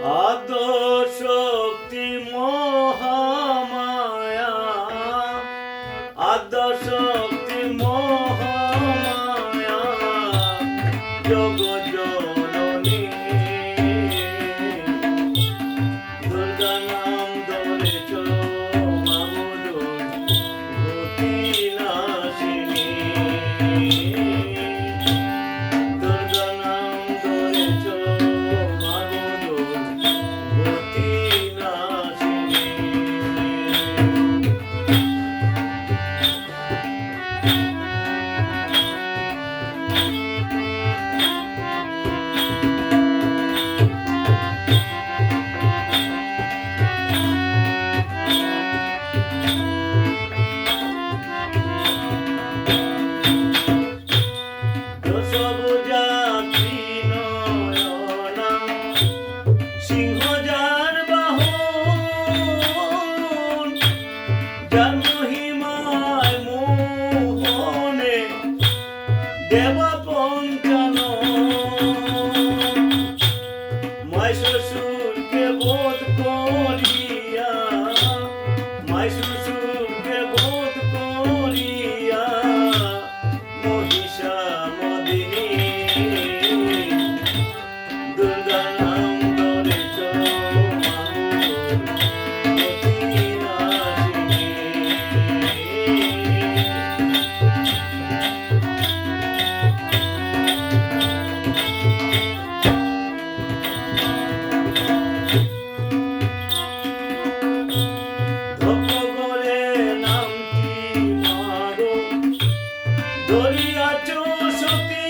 আদ্য শক্তি মহামায়া, আদ্য শক্তি মহামায়া, জগৎ জননী দুর্গা নাম ধরেছ মামুদুর গতি নাশিনী, দুর্গা নাম ধরেছ মামুদুর গতি নাশিনী। যার মহিমায় মোহনে দেবা পঞ্চানন, মাই শ্বশুরকে বোধ করিয়া, মাই শ্বশুরকে বোধ করিয়া মহিষা মদিনী দুর্গা নাম ধরেছ ধরিয়াছ সতী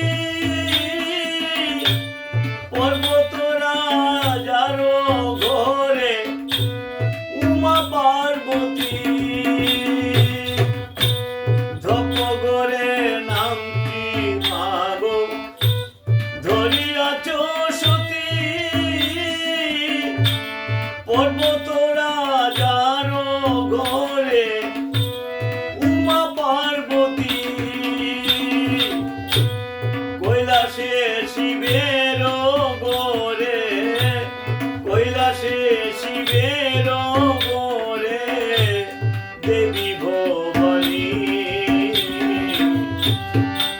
পর্বত রাজার ঘরে উমা পার্বতী, ধপগরে নামটি মাগো ধরিয়াছ সতী পর্বত রাজার ঘরে উমা পার্বতী, কৈলাসে শিবের গোরে, কৈলাসে শিবের গোরে দেবী ভবানী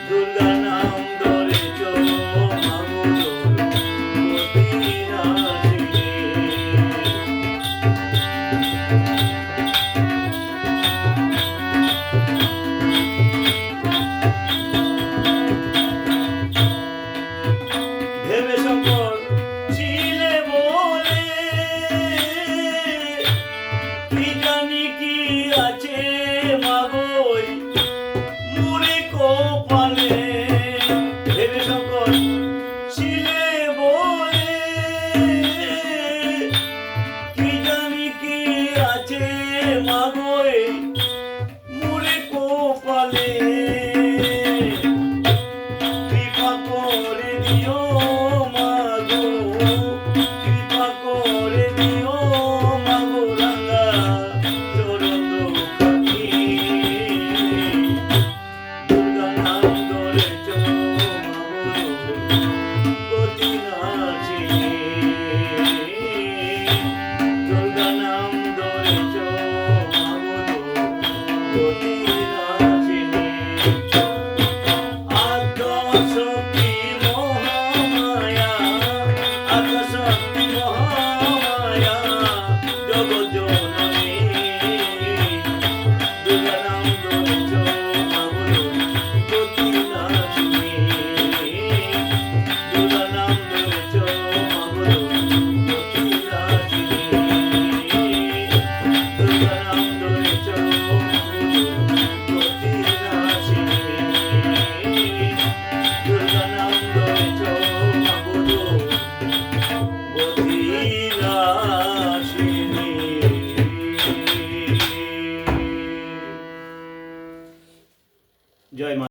দুর্গা নাম ধরেছ মামুদুর গতি নাশিনী। ভেবে শঙ্কর ছিলে বলে কি জানি কি আছে মাগোই মুড়ে কপালে, ভেবে শঙ্কর ছিলে বলে কি জানি কি আছে মাগোই মুড়ে কপালে, কৃপা করে দিও